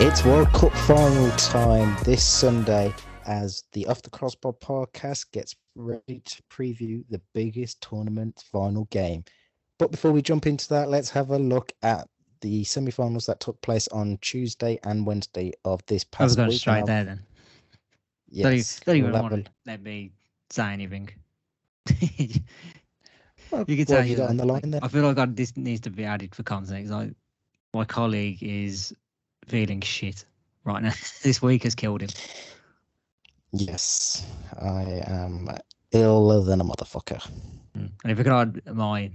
It's World Cup final time this Sunday as the Off the Crossbar podcast gets ready to preview the biggest tournament final game. But before we jump into that, let's have a look at the semi-finals that took place on Tuesday and Wednesday of this I was past going week. straight there then. Yes. Don't even want to let me say anything. What You can have tell you got on the line there? I feel like this needs to be added for context. Like, my colleague is feeling shit right now. This week has killed him. Yes, I am iller than a motherfucker. And if I could add my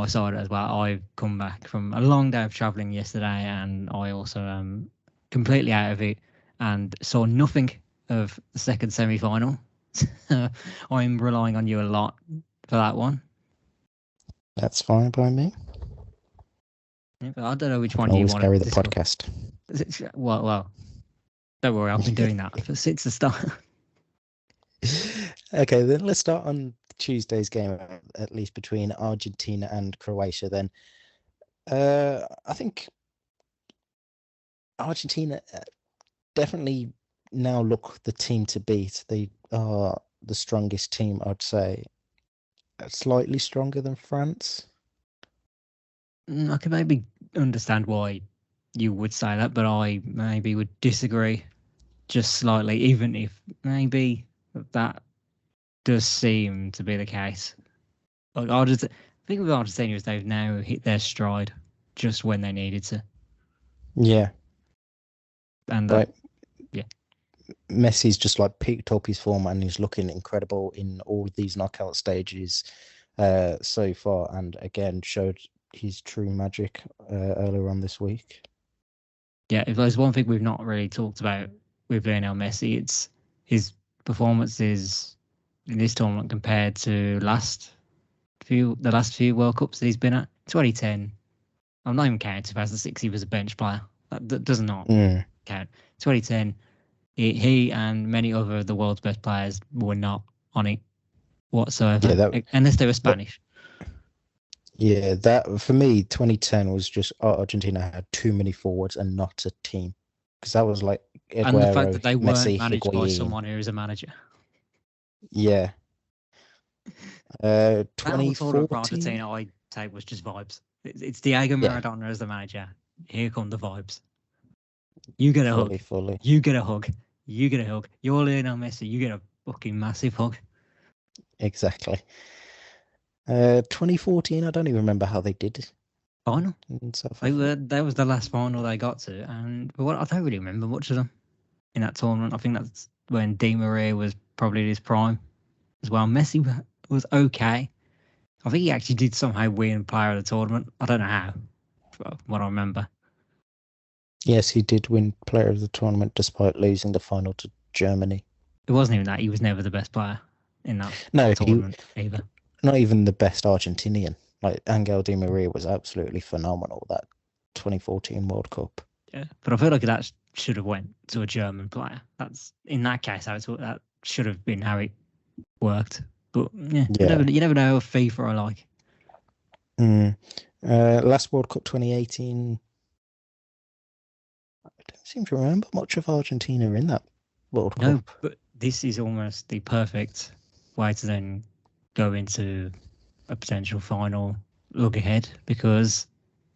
side as well, I've come back from a long day of travelling yesterday, and I also am completely out of it and saw nothing of the second semi-final. I'm relying on you a lot for that one. That's fine by me. Yeah, but I don't know which one Can you always want carry to the discuss. podcast. Well, don't worry, I've been doing that since the start. Okay, then let's start on Tuesday's game, at least between Argentina and Croatia. Then, I think Argentina definitely now look the team to beat. They are the strongest team, I'd say. Slightly stronger than France. I can maybe understand why you would say that, but I maybe would disagree just slightly, even if maybe that does seem to be the case. Like, I think with Argentina is they've now hit their stride just when they needed to. Yeah. And Messi's just like picked up his form and he's looking incredible in all of these knockout stages so far, and again showed his true magic earlier on this week. Yeah, if there's one thing we've not really talked about with Lionel Messi, it's his performances in this tournament compared to the last few World Cups that he's been at. 2010, I'm not even counting 2006. He was a bench player. That does not count. 2010, he and many other of the world's best players were not on it whatsoever, unless they were Spanish. That for me, 2010 was just Argentina had too many forwards and not a team, because that was like Aguero, and the fact that they weren't Messi, managed Higuain. by someone who is a manager. Yeah. 2014 for Argentina, I take was just vibes. It's Diego Maradona as the manager. Here come the vibes. You get a hug. You get a hug. You get a hug. You're Lionel Messi. You get a fucking massive hug. Exactly. 2014, I don't even remember how they did. Final. That was the last final they got to, and I don't really remember much of them in that tournament. I think that's when Di Maria was probably at his prime as well. Messi was okay. I think he actually did somehow win player of the tournament. I don't know how, from what I remember. Yes, he did win player of the tournament despite losing the final to Germany. It wasn't even that. He was never the best player in that tournament either. Not even the best Argentinian. Like, Angel Di Maria was absolutely phenomenal that 2014 World Cup. Yeah, but I feel like that should have went to a German player. That's in that case that should have been how it worked. But you never know what FIFA are like. Last World Cup 2018. I don't seem to remember much of Argentina in that World Cup. No, but this is almost the perfect way to then go into a potential final look ahead, because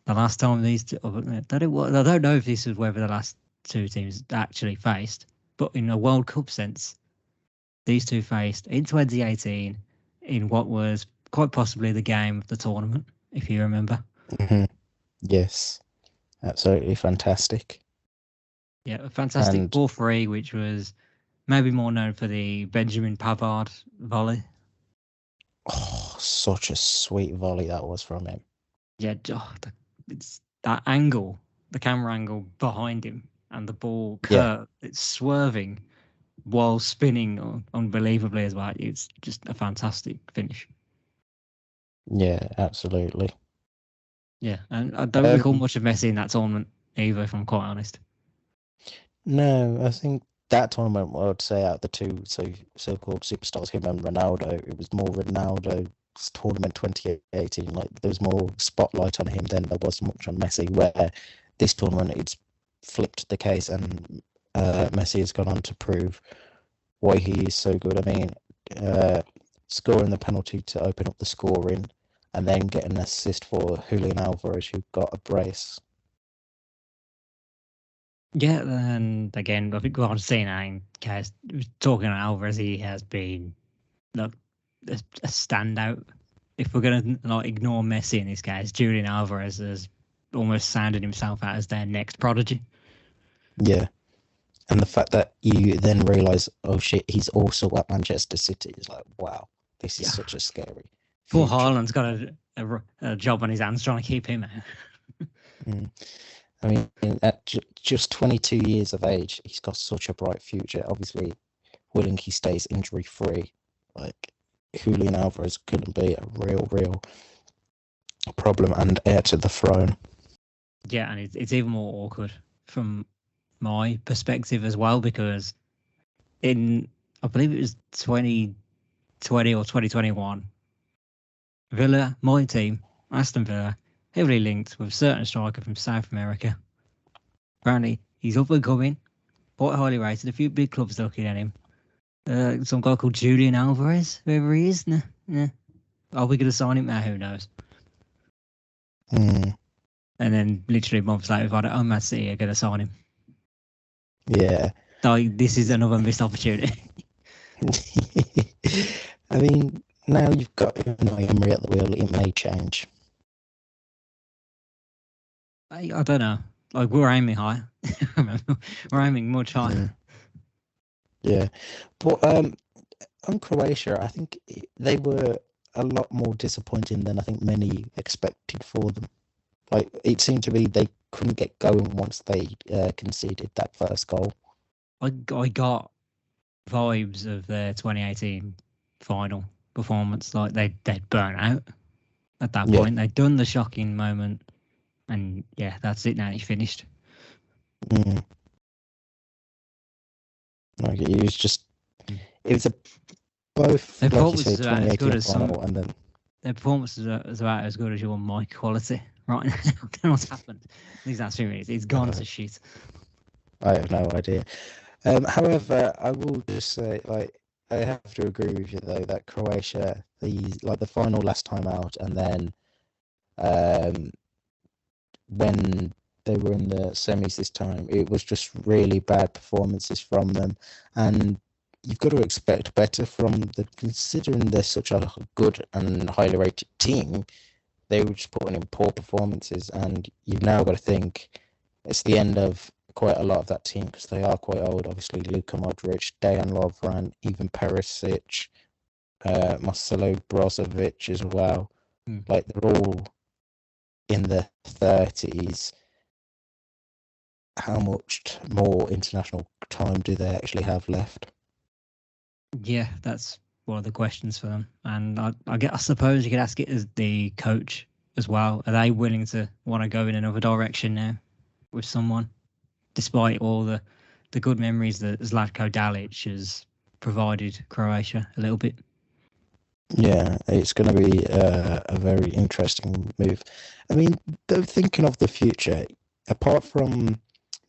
the last time these two, I don't know if this is whether the last two teams actually faced, but in a World Cup sense, these two faced in 2018 in what was quite possibly the game of the tournament, if you remember. Mm-hmm. Yes, absolutely fantastic. Yeah, a fantastic 4-3, which was maybe more known for the Benjamin Pavard volley. Oh, such a sweet volley that was from him. Yeah, it's that angle, the camera angle behind him, and the ball curve, it's swerving while spinning unbelievably as well. It's just a fantastic finish. Yeah, absolutely. Yeah, and I don't recall much of Messi in that tournament either, if I'm quite honest. No, I think that tournament, I would say, out of the two so-called superstars, him and Ronaldo, it was more Ronaldo's tournament 2018. Like, there was more spotlight on him than there was much on Messi, where this tournament, it's flipped the case, and Messi has gone on to prove why he is so good. I mean, scoring the penalty to open up the scoring, and then getting an assist for Julian Alvarez, who got a brace. Yeah, and again, I think what I'm saying, guys, talking about Alvarez, he has been a standout. If we're going to ignore Messi in this case, Julian Alvarez has almost sounded himself out as their next prodigy. Yeah. And the fact that you then realise, oh shit, he's also at Manchester City is like, wow, this is such a scary. Poor Haaland's got a job on his hands trying to keep him out. I mean, at just 22 years of age, he's got such a bright future. Obviously, willing he stays injury free. Like, Julian Alvarez couldn't be a real problem and heir to the throne. Yeah, and it's even more awkward from my perspective as well, because I believe it was 2020 or 2021, Villa, my team, Aston Villa, heavily linked with a certain striker from South America. Apparently, he's up and coming, quite highly rated. A few big clubs looking at him. Some guy called Julian Alvarez, whoever he is. Nah. Are we going to sign him now? Who knows? Mm. And then literally months later, Man City are going to sign him. Yeah. Like, this is another missed opportunity. I mean, now you've got Unai Emery at the wheel, it may change. I don't know. Like, we're aiming high. We're aiming much higher. Yeah. But on Croatia, I think they were a lot more disappointing than I think many expected for them. Like, it seemed to be they couldn't get going once they conceded that first goal. I got vibes of their 2018 final performance. Like, they'd burnt out at that point. They'd done the shocking moment, and yeah, that's it now. It's finished. Like, it was both, their like you say, performance is about as good as final, and then their performance is about as good as your mic quality right now. I don't know what's happened these last few minutes. It's gone to shit. I have no idea. However, I will just say, like, I have to agree with you though that Croatia, the final last time out, and then when they were in the semis this time, it was just really bad performances from them, and you've got to expect better from them, considering they're such a good and highly rated team. They were just putting in poor performances, and you've now got to think it's the end of quite a lot of that team, because they are quite old. Obviously, Luka Modric, Dejan Lovren, even Perisic, Marcelo Brozovic as well. Like, they're all in the 30s. How much more international time do they actually have left? Yeah, that's one of the questions for them. And I suppose you could ask it as the coach as well. Are they willing to want to go in another direction now with someone, despite all the good memories that Zlatko Dalic has provided Croatia a little bit? Yeah, it's going to be a very interesting move. I mean, though, thinking of the future, apart from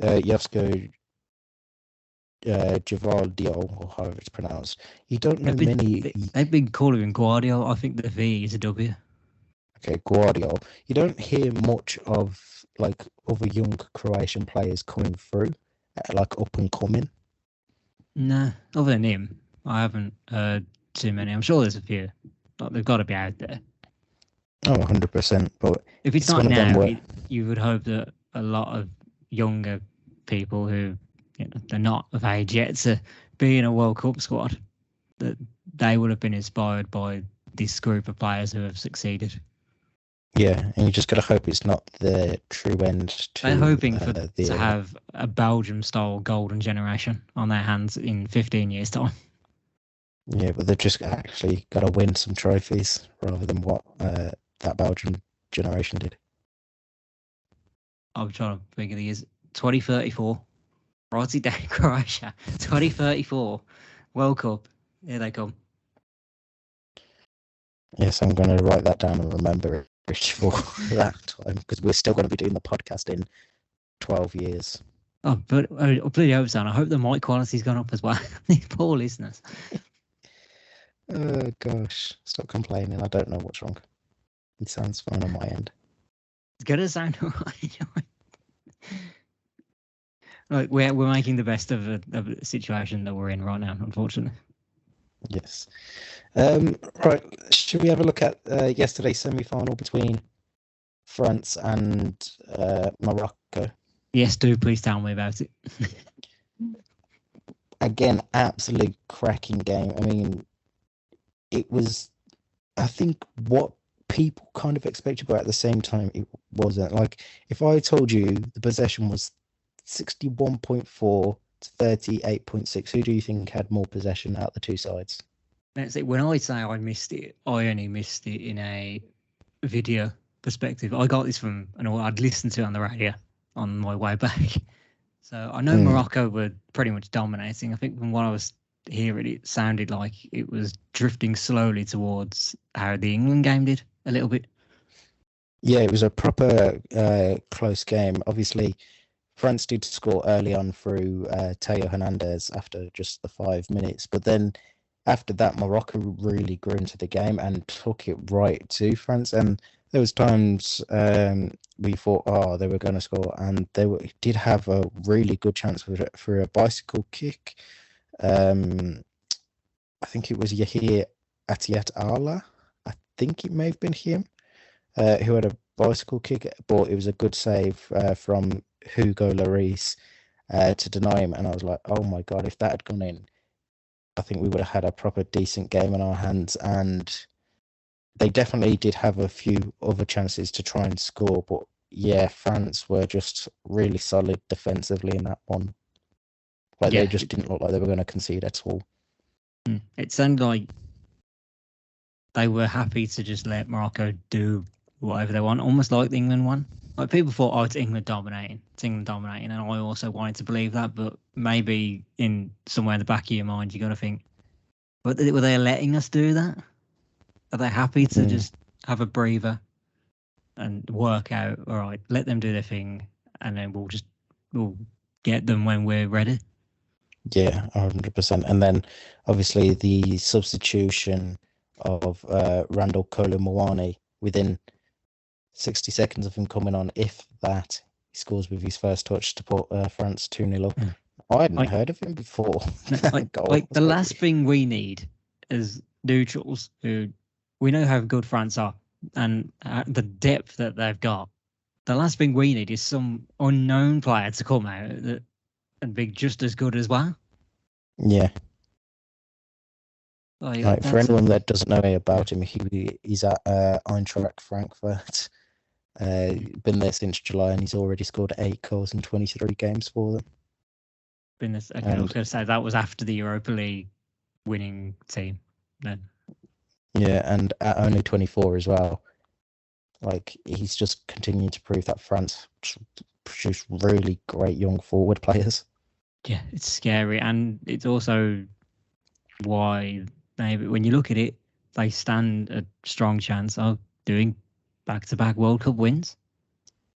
Josko Gvardiol, or however it's pronounced, you don't know many. They've been calling him Guardiola. I think the V is a W. Okay, Guardiola. You don't hear much of, like, other young Croatian players coming through, like up and coming. Nah, other than him, I haven't heard too many. I'm sure there's a few. Like, they've got to be out there. Oh, 100%. But if it's not now, you would hope that a lot of younger people who, they're not of age yet to be in a World Cup squad, that they would have been inspired by this group of players who have succeeded. Yeah, and you just got to hope it's not the true end to... They're hoping to have a Belgium-style golden generation on their hands in 15 years' time. Yeah, but they've just actually got to win some trophies rather than what that Belgian generation did. I'm trying to think of the years. 2034. Write it down, Croatia. 2034 World Cup. Here they come. Yes, I'm going to write that down and remember it for that time, because we're still going to be doing the podcast in 12 years. Oh, but I bloody hope so. And I hope the mic quality's gone up as well. These poor listeners. Oh gosh, stop complaining. I don't know what's wrong. It sounds fine on my end. It's gonna sound alright. Like we're making the best of the situation that we're in right now, unfortunately. Yes. Right. Should we have a look at yesterday's semi-final between France and Morocco? Yes, do please tell me about it. Again, absolute cracking game. I mean, it was, I think, what people kind of expected, but at the same time, it wasn't. Like, if I told you the possession was 61.4 to 38.6, who do you think had more possession out the two sides? Let's see, when I say I missed it, I only missed it in a video perspective. I got this from I'd listened to it on the radio on my way back. So I know Morocco were pretty much dominating. I think from what I was hearing, it sounded like it was drifting slowly towards how the England game did a little bit. Yeah, it was a proper close game. Obviously, France did score early on through Teo Hernandez after just the 5 minutes. But then after that, Morocco really grew into the game and took it right to France. And there was times we thought, oh, they were going to score. And did have a really good chance for a bicycle kick. I think it was Yahir Atiat Allah. I think it may have been him who had a bicycle kick, but it was a good save from Hugo Lloris to deny him. And I was like, oh my God, if that had gone in, I think we would have had a proper decent game in our hands. And they definitely did have a few other chances to try and score. But yeah, France were just really solid defensively in that one. Like they just didn't look like they were going to concede at all. It sounded like they were happy to just let Morocco do whatever they want, almost like the England one. Like people thought, oh, it's England dominating. It's England dominating. And I also wanted to believe that, but maybe in somewhere in the back of your mind, you got to think, were they letting us do that? Are they happy to just have a breather and work out, all right, let them do their thing, and then we'll get them when we're ready? Yeah, 100%. And then obviously the substitution of Randall Kolo Muani within 60 seconds of him coming on, if that, he scores with his first touch to put France 2-0 up. I hadn't heard of him before. The last thing we need as neutrals, who we know how good France are and the depth that they've got, the last thing we need is some unknown player to come out and be just as good as well. Yeah. Like for anyone that doesn't know about him, he's at Eintracht Frankfurt. Been there since July, and he's already scored 8 goals in 23 games for them. I was going to say that was after the Europa League winning team then. Yeah, and at only 24 as well. Like he's just continued to prove that France produce really great young forward players. Yeah, it's scary, and it's also why maybe when you look at it, they stand a strong chance of doing back-to-back World Cup wins.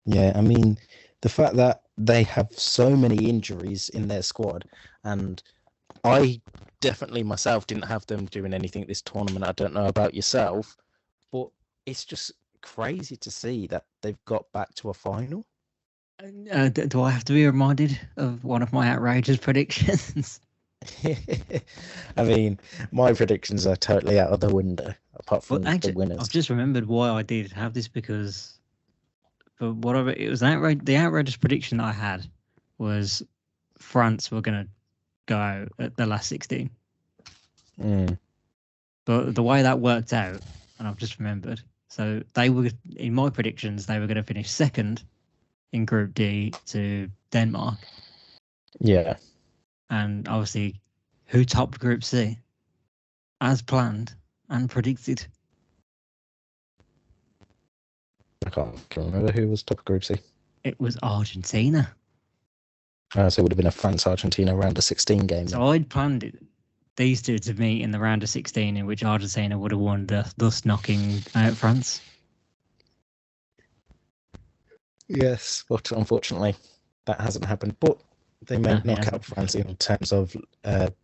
Yeah, I mean, the fact that they have so many injuries in their squad, and I definitely myself didn't have them doing anything this tournament. I don't know about yourself, but it's just crazy to see that they've got back to a final. Do I have to be reminded of one of my outrageous predictions? I mean, my predictions are totally out of the window, apart from the winners. I've just remembered why I did have this, because for whatever it was, the outrageous prediction that I had was France were going to go out at the last 16. But the way that worked out, and I've just remembered, so they were, in my predictions, they were going to finish second in Group D to Denmark. Yeah. And obviously, who topped Group C? As planned and predicted. I can't remember who was top of Group C. It was Argentina. So it would have been a France-Argentina round of 16 game. So I'd planned these two to meet in the round of 16, in which Argentina would have won, thus knocking out France. Yes, but unfortunately, that hasn't happened. But They may Yeah. knock out France in terms of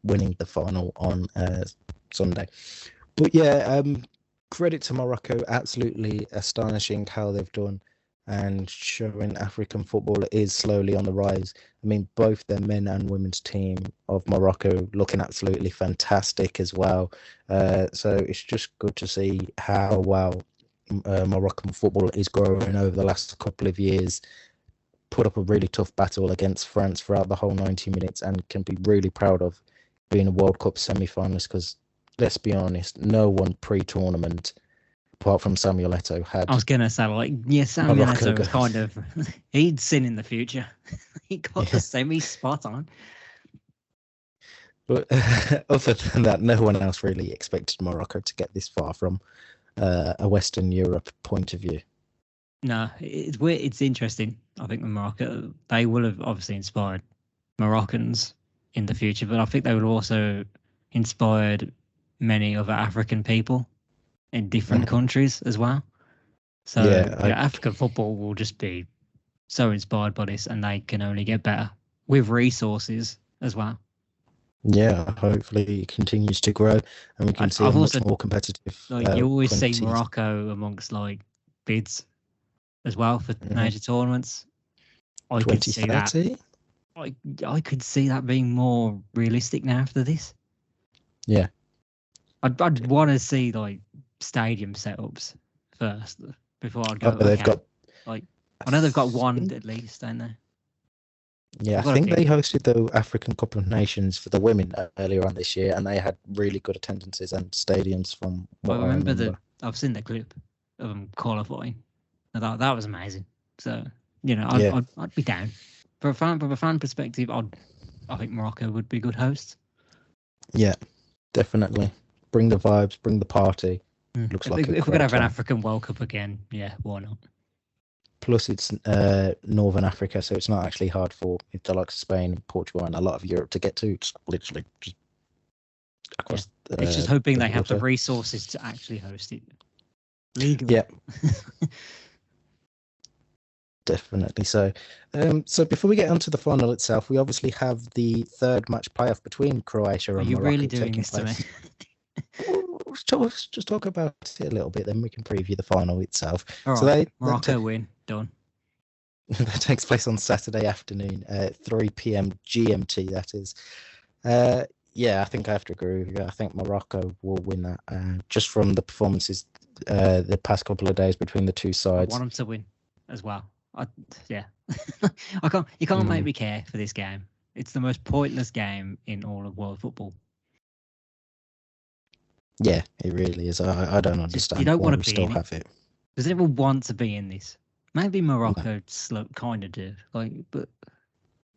winning the final on Sunday. But yeah, credit to Morocco. Absolutely astonishing how they've done and showing African football is slowly on the rise. I mean, both the men and women's team of Morocco looking absolutely fantastic as well. So it's just good to see how well Moroccan football is growing over the last couple of years. Put up a really tough battle against France throughout the whole 90 minutes and can be really proud of being a World Cup semi-finalist because let's be honest, no one pre-tournament apart from Samuel Eto'o had I was gonna say, like, yeah, Samuel Morocco Eto'o was kind of he'd seen in the future. He got the semi spot on. But other than that, no one else really expected Morocco to get this far from a Western Europe point of view. No, it's weird. It's interesting. I think with Morocco, they will have obviously inspired Moroccans in the future, but I think they would also inspired many other African people in different countries as well. So African football will just be so inspired by this, and they can only get better with resources as well. Yeah, hopefully it continues to grow, and we can see a much more competitive. Like you always see Morocco amongst like bids as well for major tournaments. I could see that. I could see that being more realistic now after this. Yeah, I'd want to see like stadium setups first before I'd go. They've got like I know they've got one at least, don't they? Yeah, I think they hosted the African Cup of Nations for the women earlier on this year, and they had really good attendances and stadiums from what I remember. I've seen the clip of them qualifying. I thought that was amazing. So I'd be down. From a fan perspective, I think Morocco would be good hosts. Yeah, definitely. Bring the vibes, bring the party. Looks like if we're gonna have an African World Cup again, yeah, why not? Plus, it's Northern Africa, so it's not actually hard for the likes of Spain and Portugal and a lot of Europe to get to. It's literally just across. Yeah. It's just hoping they have the resources to actually host it legally. Yeah, definitely. So, so before we get onto the final itself, we obviously have the third match playoff between Croatia and Morocco. Are you really doing this to me? Let's just talk about it a little bit, then we can preview the final itself. All right, Morocco win. Done. That takes place on Saturday afternoon at 3 p.m. GMT, that is. Yeah, I think I have to agree with you. I think Morocco will win that just from the performances the past couple of days between the two sides. I want them to win as well. You can't make me care for this game. It's the most pointless game in all of world football. Yeah, it really is. I don't understand. You don't why want to we still have it. Does anyone want to be in this? Maybe Morocco kind of do, but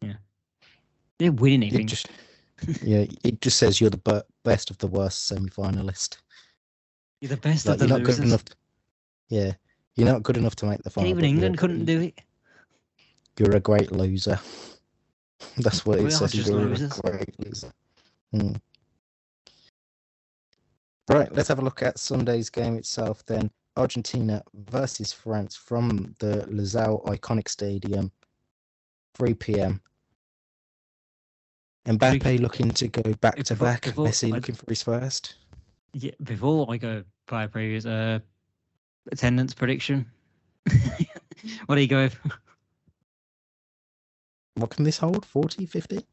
yeah, they're winning it. It just says you're the best of the worst semi-finalist. You're the best of the losers. Good enough. You're not good enough to make the final. Even England couldn't do it. You're a great loser. That's what it says. You're losers. A great loser. Right, let's have a look at Sunday's game itself then. Argentina versus France from the Lusail iconic stadium, 3 p.m. Mbappe looking to go back to back. Messi looking for his first. Yeah, before I go by previous attendance prediction, what do you go with? What can this hold? 40, 50?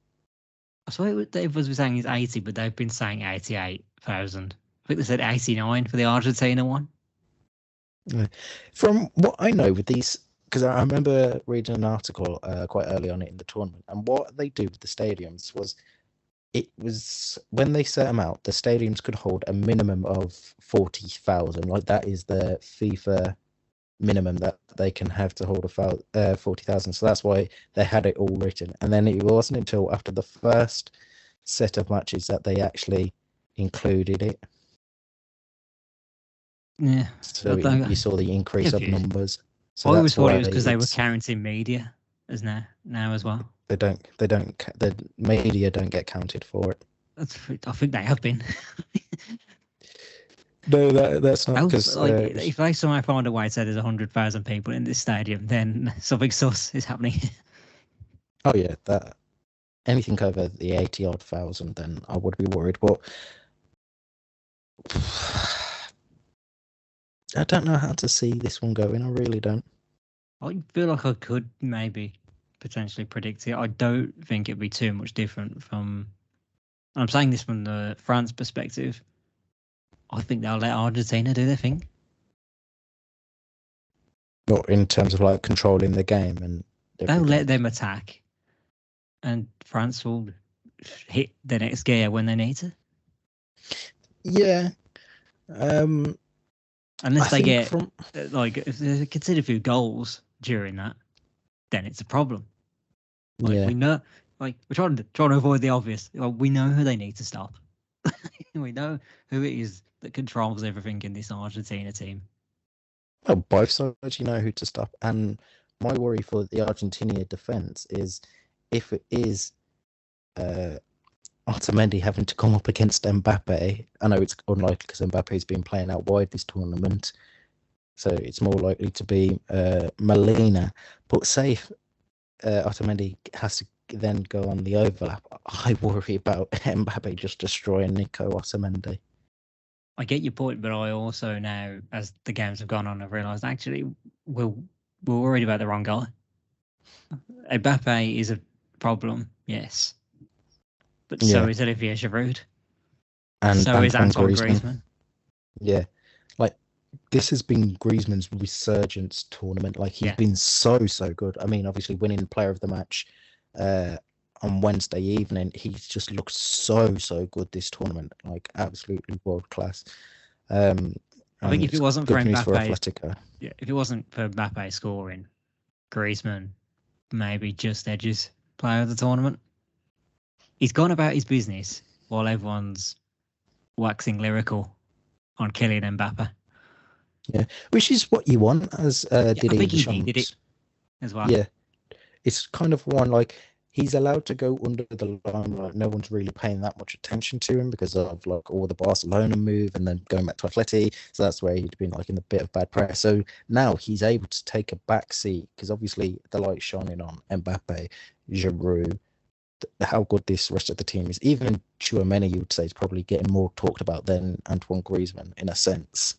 I swear they was saying it's 80, but they've been saying 88,000. I think they said 89 for the Argentina one. From what I know with these, because I remember reading an article quite early on in the tournament, and what they do with the stadiums was when they set them out, the stadiums could hold a minimum of 40,000. Like that is the FIFA minimum that they can have to hold 40,000. So that's why they had it all written. And then it wasn't until after the first set of matches that they actually included it. Yeah. So you saw the increase of numbers. So I always thought it was because they were counting media as now as well. The media don't get counted for it. I think they have been. No, that's not because if they somehow find a way to say there's 100,000 people in this stadium, then something sus is happening. Oh yeah, that anything over the 80-odd thousand, then I would be worried. But I don't know how to see this one going. I really don't. I feel like I could maybe potentially predict it. I don't think it'd be too much different from. I'm saying this from the France perspective. I think they'll let Argentina do their thing. But in terms of like controlling the game and they'll let them attack, and France will hit the next gear when they need to. Yeah. Unless they get like if they concede a few goals during that, then it's a problem. Like we know, like we're trying to avoid the obvious. Like, we know who they need to stop. We know who it is that controls everything in this Argentina team. Well, both sides, you know who to stop. And my worry for the Argentina defence is if it is Otamendi having to come up against Mbappe. I know it's unlikely because Mbappe's been playing out wide this tournament, so it's more likely to be Molina. But say if Otamendi has to then go on the overlap, I worry about Mbappe just destroying Nico Otamendi. I get your point, but I also now, as the games have gone on, I've realised actually we're worried about the wrong guy. Mbappe is a problem, yes, but so is Olivier Giroud, and so is Antoine Griezmann. Yeah, like this has been Griezmann's resurgence tournament. Like he's been so good. I mean, obviously winning Player of the Match on Wednesday evening, he's just looked so good this tournament, like absolutely world class. I think if it wasn't for Mbappe, if it wasn't for Mbappe scoring, Griezmann maybe just edges Player of the Tournament. He's gone about his business while everyone's waxing lyrical on Kylian Mbappe. Yeah, which is what you want as Didier Deschamps. He needed it as well. Yeah, it's kind of one like he's allowed to go under the limelight. No one's really paying that much attention to him because of like all the Barcelona move and then going back to Atleti. So that's where he'd been like in a bit of bad press. So now he's able to take a back seat because obviously the light's shining on Mbappe, Giroud, how good this rest of the team is. Even Tchouaméni, you would say, is probably getting more talked about than Antoine Griezmann in a sense.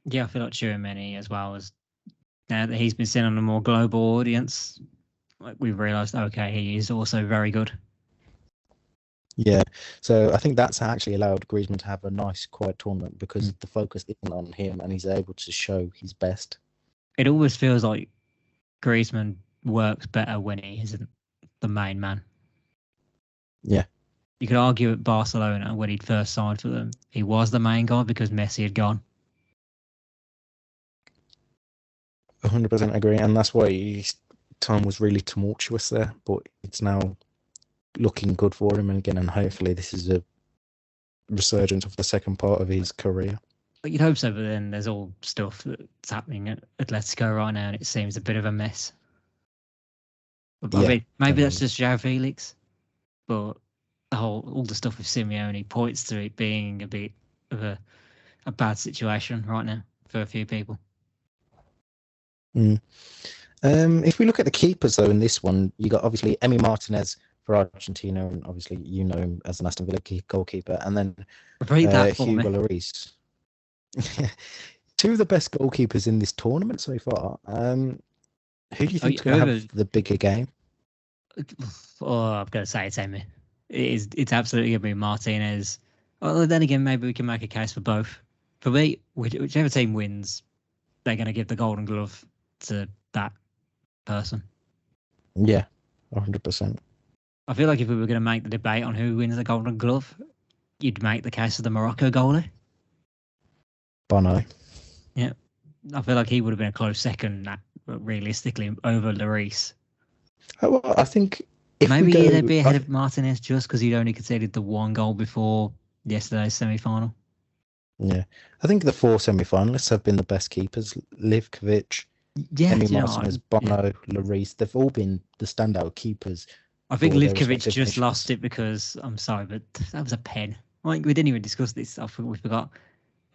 Yeah, I feel like Tchouaméni as well, as now that he's been seen on a more global audience, like we've realised, okay, he is also very good. Yeah, so I think that's actually allowed Griezmann to have a nice, quiet tournament because the focus isn't on him and he's able to show his best. It always feels like Griezmann works better when he isn't the main man. Yeah. You could argue at Barcelona when he'd first signed for them, he was the main guy because Messi had gone. 100% agree, and that's why his time was really tumultuous there, but it's now looking good for him again, and hopefully this is a resurgence of the second part of his career. But you'd hope so, but then there's all stuff that's happening at Atletico right now, and it seems a bit of a mess. But I mean, maybe that's just João Felix, but all the stuff with Simeone points to it being a bit of a bad situation right now for a few people. If we look at the keepers though in this one, you got obviously Emi Martinez for Argentina, and obviously you know him as an Aston Villa goalkeeper, and then Hugo Lloris. Two of the best goalkeepers in this tournament so far. Who do you think is going to have the bigger game? Oh, I'm going to say it's Emi. It's absolutely going to be Martinez. Well, then again, maybe we can make a case for both. For me, whichever team wins, they're going to give the Golden Glove to that person. Yeah, 100%. I feel like if we were going to make the debate on who wins the Golden Glove, you'd make the case of the Morocco goalie. Bono. Yeah. I feel like he would have been a close second, realistically, over Lloris. Well, I think maybe he'd be ahead of Martinez just because he'd only conceded the one goal before yesterday's semi-final. Yeah. I think the four semi-finalists have been the best keepers. Livkovic, Emi Martinez, Bono, Lloris. They've all been the standout keepers. I think Livkovic just lost it because, I'm sorry, but that was a pen. Like, we didn't even discuss this stuff. We forgot.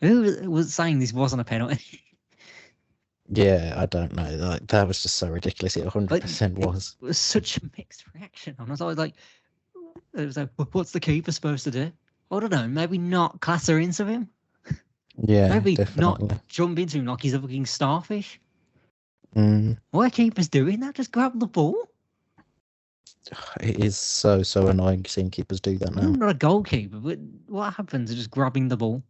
Who was saying this wasn't a penalty? Yeah, I don't know. Like, that was just so ridiculous. It 100% was. It was such a mixed reaction. I was always like, It was like, what's the keeper supposed to do? I don't know. Maybe not clatter into him. Yeah, Maybe definitely. not jump into him like he's a fucking starfish. Mm. Why are keepers doing that? Just grab the ball. It is so annoying seeing keepers do that now. I'm not a goalkeeper, but what happens to just grabbing the ball?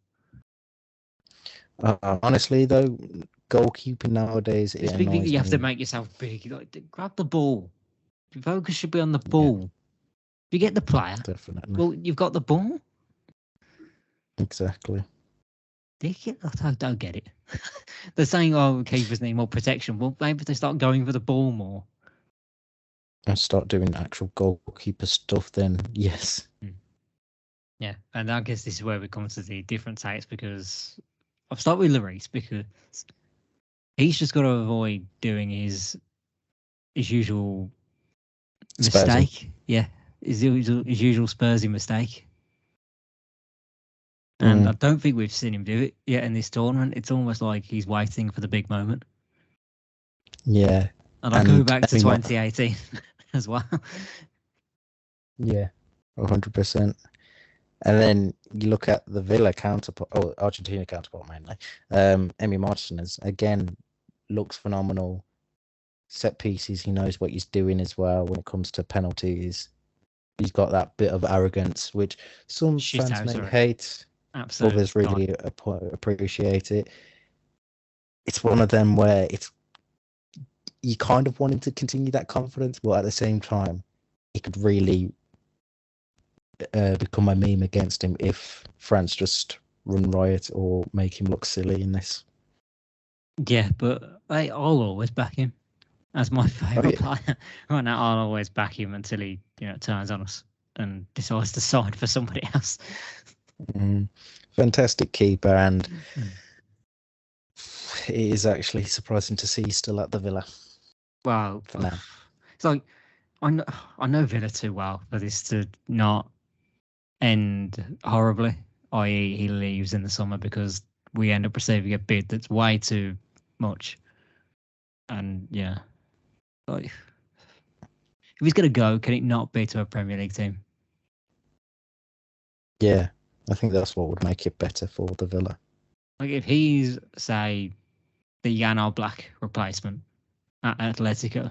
Honestly, though, goalkeeping nowadays, it This big thing that annoys you have to me. make yourself big. Like, grab the ball. Your focus should be on the ball. Yeah, If you get the player, definitely. well, you've got the ball. Exactly. I don't get it. They're saying, oh, keepers need more protection. Well, maybe if they start going for the ball more. And start doing actual goalkeeper stuff, then yes. Yeah, and I guess this is where we come to the different takes, because I'll start with Lloris, because he's just got to avoid doing his usual mistake. Spursy. Yeah, his usual Spursy mistake. And I don't think we've seen him do it yet in this tournament. It's almost like he's waiting for the big moment. Yeah. And I'll go back to 2018 as well. Yeah, 100%. And then you look at the Villa counterpart, or Argentina counterpart mainly. Emi Martinez, again, looks phenomenal. Set pieces, he knows what he's doing as well when it comes to penalties. He's got that bit of arrogance, which some fans may hate. Absolutely. Others really appreciate it. It's one of them where you kind of want him to continue that confidence, but at the same time, it could really become a meme against him if France just run riot or make him look silly in this. Yeah, but I'll always back him as my favourite player. Right now, I'll always back him until he turns on us and decides to sign for somebody else. Fantastic keeper, and it is actually surprising to see he's still at the Villa. Wow, for now. It's like I know Villa too well for this to not end horribly, i.e. he leaves in the summer because we end up receiving a bid that's way too much. And yeah, like, if he's going to go, can it not be to a Premier League team? Yeah, I think that's what would make it better for the Villa. Like if he's, say, the Jan Oblak replacement at Atletico.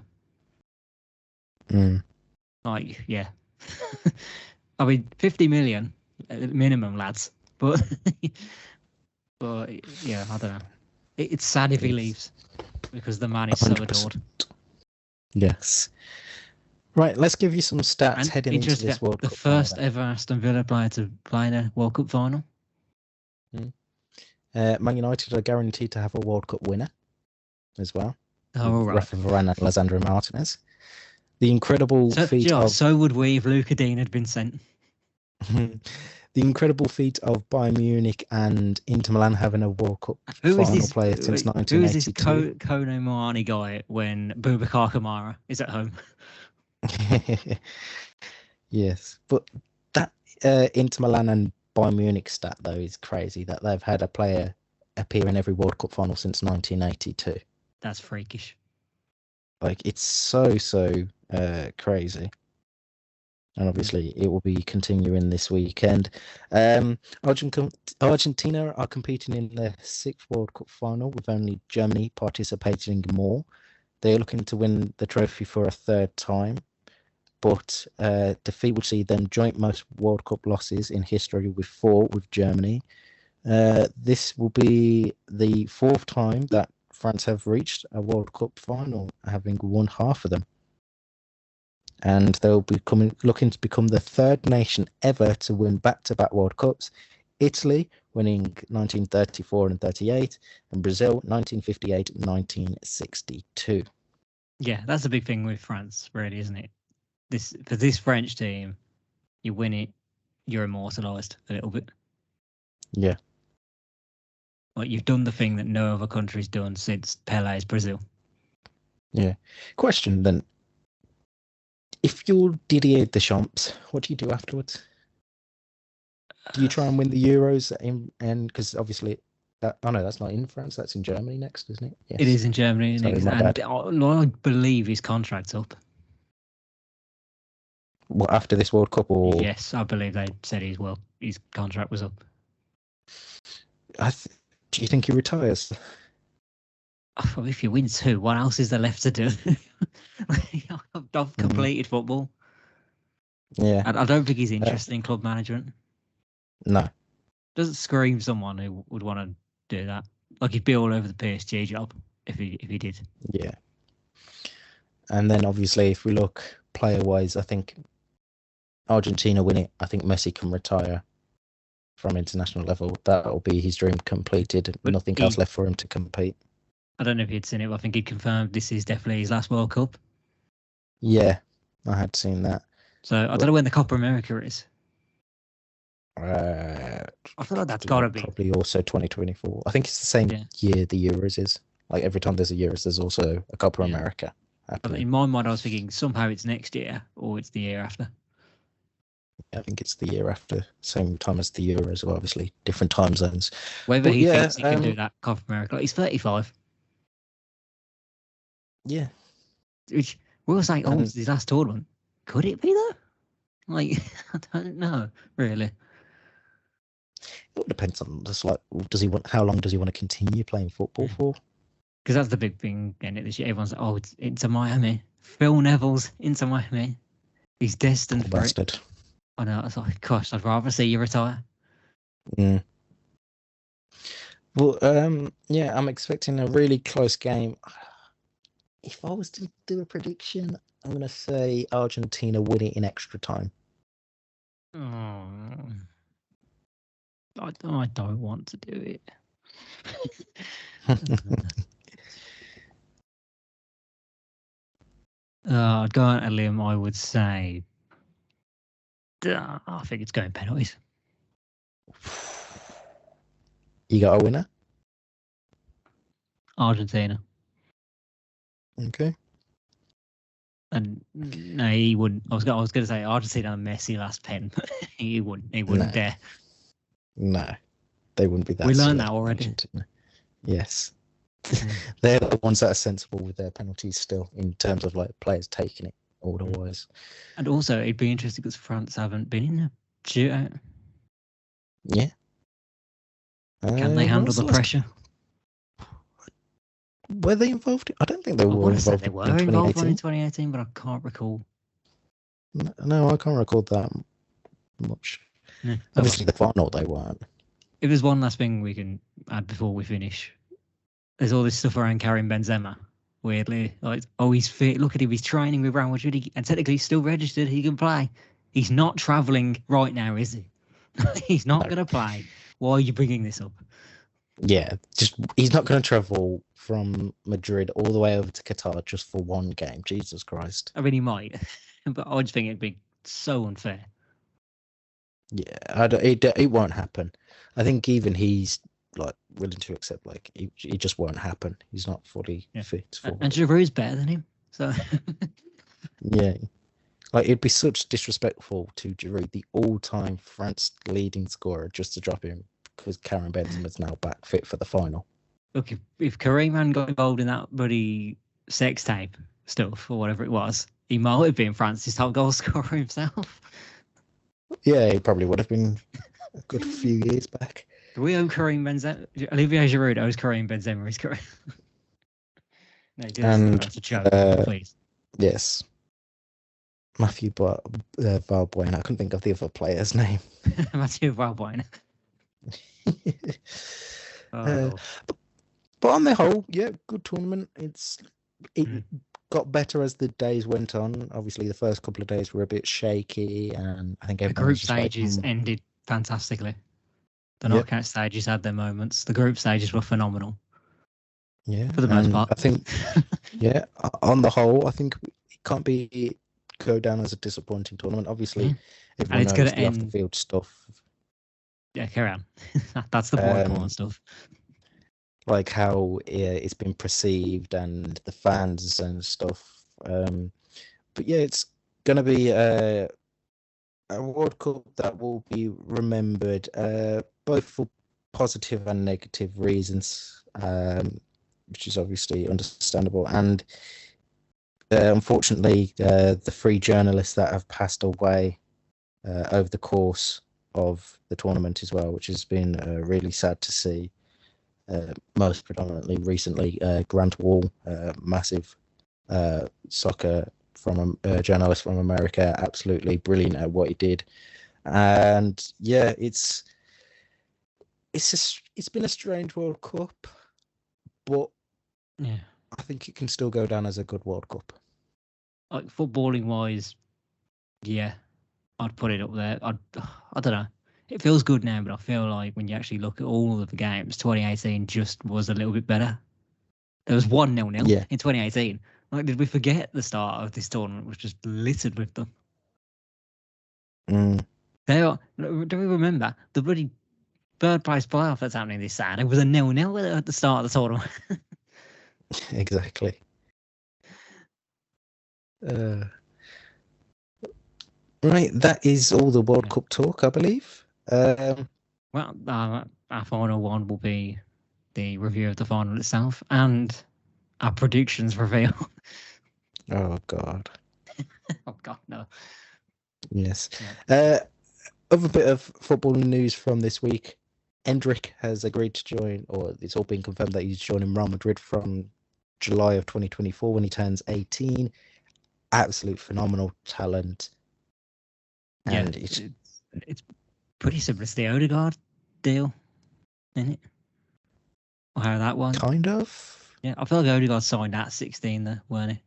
Like, yeah. I mean, 50 million minimum, lads. But yeah, I don't know. It's sad if he leaves because the man is 100%. So adored. Yes. Right, let's give you some stats heading into this World Cup. The first ever Aston Villa player to play in a World Cup final. Man United are guaranteed to have a World Cup winner as well. Oh, right. Rafa Varane and Lisandro Martinez. The incredible feat of... So would we if Luka Dean had been sent. The incredible feat of Bayern Munich and Inter Milan having a World Cup final player since 1982. Who is this Kono Moani guy when Boubacar Kamara is at home? Yes, but that Inter Milan and Bayern Munich stat, though, is crazy that they've had a player appear in every World Cup final since 1982. That's freakish. Like, it's so crazy. And obviously, it will be continuing this weekend. Argentina are competing in their 6th World Cup final, with only Germany participating more. They're looking to win the trophy for a 3rd time, but defeat would see them joint most World Cup losses in history, with 4 with Germany. This will be the 4th time that France have reached a World Cup final, having won half of them. And they'll be looking to become the 3rd nation ever to win back-to-back World Cups. Italy winning 1934 and 38, and Brazil 1958 and 1962. Yeah, that's the big thing with France, really, isn't it? For this French team, you win it, you're immortalised a little bit. Yeah. Like, you've done the thing that no other country's done since Pele's Brazil. Yeah. Question then. If you're Didier Deschamps, what do you do afterwards? Do you try and win the Euros? And because obviously, that's not in France. That's in Germany next, isn't it? Yes. It is in Germany next, and I believe his contract's up. What, after this World Cup, or Yes, I believe they said his contract was up. do you think he retires? Well, if you win 2, what else is there left to do? I've completed football. Yeah. I don't think he's interested in club management. No. Doesn't scream someone who would want to do that. Like he'd be all over the PSG job if he did. Yeah. And then obviously, if we look player-wise, I think Argentina win it. I think Messi can retire from international level. That'll be his dream completed. But Nothing else left for him to compete. I don't know if he'd seen it, but I think he'd confirmed this is definitely his last World Cup. Yeah, I had seen that. So I don't know when the Copa America is. I feel like that's got to be. Probably also 2024. I think it's the same year the Euros is. Like every time there's a Euros, there's also a Copa America happening. In my mind, I was thinking somehow it's next year or it's the year after. I think it's the year after, same time as the Euros, obviously different time zones. Whether he thinks he can do that Copa America, like he's 35. Yeah. Which we were saying, it's his last tournament. Could it be though? Like, I don't know, really. It all depends on just like, how long does he want to continue playing football for? Because that's the big thing in it this year. Everyone's like, it's Inter Miami. Phil Neville's Inter Miami. He's destined for it. I know. It's like, gosh, I'd rather see you retire. Mm. Well, I'm expecting a really close game. If I was to do a prediction, I'm going to say Argentina win it in extra time. Oh, I don't want to do it. I'd go on a limb. I would say, I think it's going penalties. You got a winner? Argentina. Okay. And no, he wouldn't. I was going to say Argentina and Messi last pen. He wouldn't dare. No, they wouldn't be that. We learned that already. Argentina. Yes. They're the ones that are sensible with their penalties still, in terms of like players taking it otherwise. And also, it'd be interesting because France haven't been in a shootout. Yeah. Can they handle the pressure? Were they involved? I don't think they were involved. They were involved in 2018, but I can't recall. No, I can't recall that much. Yeah. Obviously, the final they weren't. If there's one last thing we can add before we finish, there's all this stuff around Karim Benzema. Weirdly, like, he's fit. Look at him. He's training with Real Madrid, and technically he's still registered. He can play. He's not travelling right now, is he? He's not going to play. Why are you bringing this up? Yeah, he's not going to travel from Madrid all the way over to Qatar just for one game. Jesus Christ. I mean, he might, but I just think it'd be so unfair. Yeah, it won't happen. I think even he's like willing to accept like it just won't happen. He's not fully fit for and Giroud's better than him, so yeah. Like it'd be such disrespectful to Giroud, the all-time France leading scorer, just to drop him because Karim Benzema's now back fit for the final. Look, if Karim hadn't got involved in that bloody sex tape stuff or whatever it was, he might have been France's top goal scorer himself. Yeah, he probably would have been a good few years back. Do we owe Karim Benzema? Olivier Giroud owes Karim Benzema his career. No, that's a joke, please. Yes. Matthew Valbuena. I couldn't think of the other player's name. Matthew Valbuena. But on the whole, yeah, good tournament. It got better as the days went on. Obviously, the first couple of days were a bit shaky, and I think the group stages ended fantastically. The knockout stages had their moments. The group stages were phenomenal. Yeah, for the most part. I think, on the whole, I think it can't go down as a disappointing tournament. Obviously, everyone knows the off-the-field stuff. Yeah, carry on. That's the more important stuff. Like how it's been perceived and the fans and stuff. But yeah, it's going to be a World Cup that will be remembered both for positive and negative reasons, which is obviously understandable. And unfortunately, the three journalists that have passed away over the course of the tournament as well, which has been really sad to see. Most predominantly recently, Grant Wall, massive soccer from a journalist from America, absolutely brilliant at what he did. And yeah, it's been a strange World Cup, but Yeah, I think it can still go down as a good World Cup. like footballing wise, yeah, I'd put it up there. I don't know. It feels good now, but I feel like when you actually look at all of the games, 2018 just was a little bit better. There was 1-0 Yeah. in 2018. Like, did we forget the start of this tournament was just littered with them? Mm, Do we remember the bloody third place playoff that's happening this Saturday? It was a 0-0 at the start of the tournament. exactly. Right, that is all the World Cup talk, I believe. Well, our final one will be the review of the final itself and our predictions reveal. Oh God. Oh God, no. Yes. Yeah. Other bit of football news from this week. Endrick has agreed to join, or it's all been confirmed that he's joining Real Madrid from July of 2024 when he turns 18. Absolute phenomenal talent. Yeah, And it's pretty similar to the Odegaard deal, isn't it? Or how that one? kind of. Yeah, I feel like Odegaard signed at 16 there, weren't he?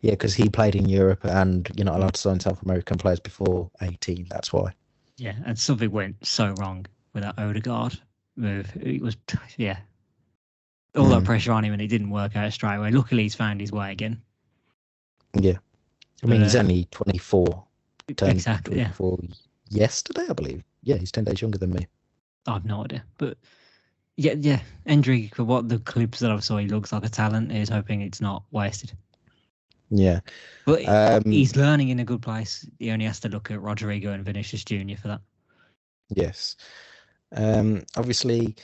Yeah, because he played in Europe and you're not allowed to sign South American players before 18. That's why. Yeah, and something went so wrong with that Odegaard move. It was, yeah, all that pressure on him and it didn't work out straight away. Luckily, he's found his way again. Yeah. I mean, he's only 24. Turned Exactly, 24 yesterday, I believe. Yeah, he's 10 days younger than me. I have no idea. But yeah, Endrick, for what the clips that I saw, he looks like a talent. He's hoping it's not wasted. Yeah. But he's learning in a good place. He only has to look at Rodrigo and Vinicius Jr. for that. Yes. Obviously,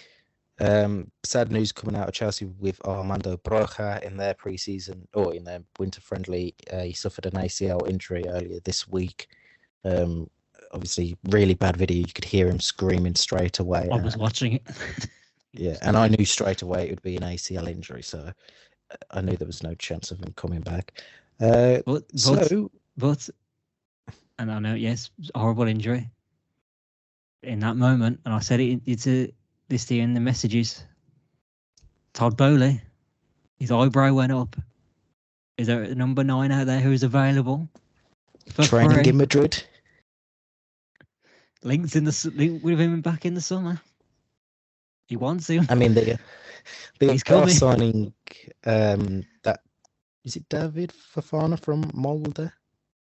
sad news coming out of Chelsea with Armando Broja in their preseason or in their winter friendly. He suffered an ACL injury earlier this week. Obviously, really bad video. You could hear him screaming straight away. I was watching it. Yeah, and I knew straight away it would be an ACL injury, so I knew there was no chance of him coming back. But and I know, yes, horrible injury in that moment, and I said it's this day in the messages. Todd Bowley, his eyebrow went up. Is there a number 9 out there who is available for training free? in Madrid? Linked with him back in the summer. He wants him. I mean, they He's are coming. signing that. Is it David Fofana from Molde?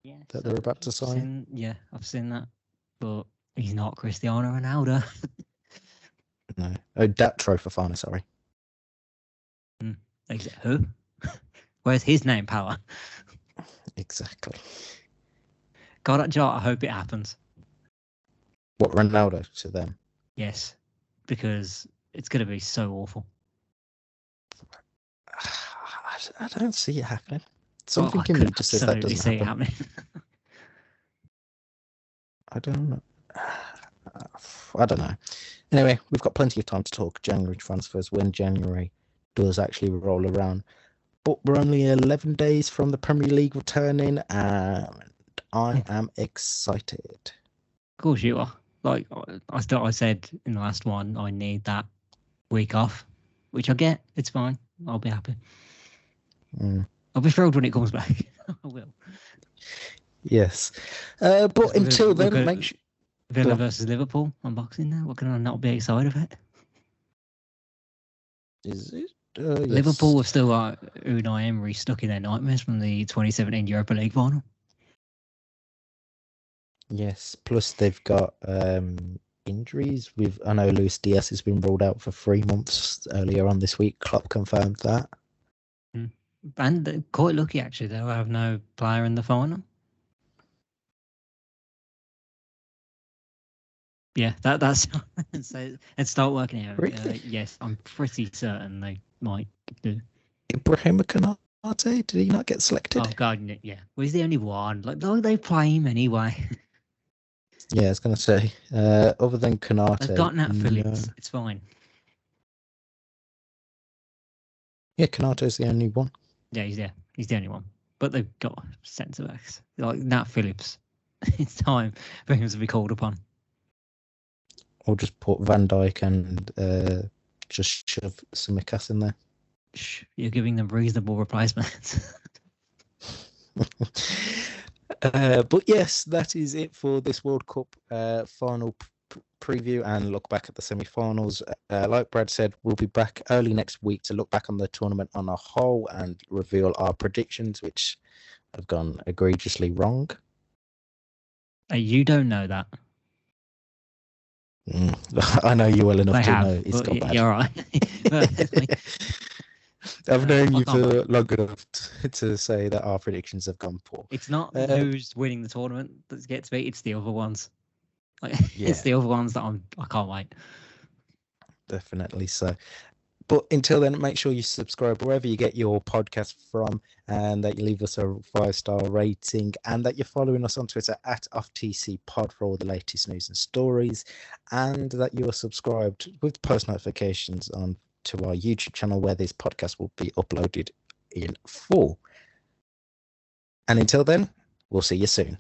Yeah, that they're about to sign. I've seen that, but he's not Cristiano Ronaldo. No, Datro Fofana. Sorry. Who? Where's his name power? Exactly. God, Joe, I hope it happens. What, Ronaldo to them? Yes, because it's going to be so awful. I don't see it happening. Something in me just says that doesn't happen. I don't know. I don't know. Anyway, we've got plenty of time to talk January transfers when January does actually roll around. But we're only 11 days from the Premier League returning, and I am excited. Of course you are. Like I said in the last one, I need that week off, which I get. It's fine. I'll be happy. I'll be thrilled when it comes back. I will. Yes. But until then, make sure... Villa versus Liverpool on Boxing Day. What can I not be excited about? Is it? Yes. Liverpool have still got Unai Emery stuck in their nightmares from the 2017 Europa League final. Yes. Plus, they've got injuries. I know Luis Diaz has been ruled out for 3 months earlier on this week. Klopp confirmed that. And they're quite lucky, actually. They'll have no player in the final. Yeah, that's so. Let's start working out. Really? Yes, I'm pretty certain they might do. Ibrahim Konate? Canate? Did he not get selected? Oh God, yeah. Well, he's the only one. Like they play him anyway. Yeah, I was going to say, other than Canate, They've got Nat no. Phillips. It's fine. Yeah, Canate's the only one. Yeah, he's there. He's the only one. But they've got centre backs like Nat Phillips. It's time for him to be called upon. Or just put Van Dijk and just shove Tsimikas in there. You're giving them reasonable replacements. But yes, that is it for this World Cup final preview and look back at the semi-finals. Like Brad said, we'll be back early next week to look back on the tournament on a whole and reveal our predictions, which have gone egregiously wrong. You don't know that. I know you well enough They to have, know it's got bad. You're right. I've known you for long enough to say that our predictions have gone poor. It's not who's winning the tournament that gets beat, it's the other ones. It's the other ones that I can't wait. Definitely so. But until then, make sure you subscribe wherever you get your podcast from, and that you leave us a 5-star rating, and that you're following us on Twitter at OffTCPod for all the latest news and stories, and that you are subscribed with post notifications on to our YouTube channel where this podcast will be uploaded in full. And until then, we'll see you soon.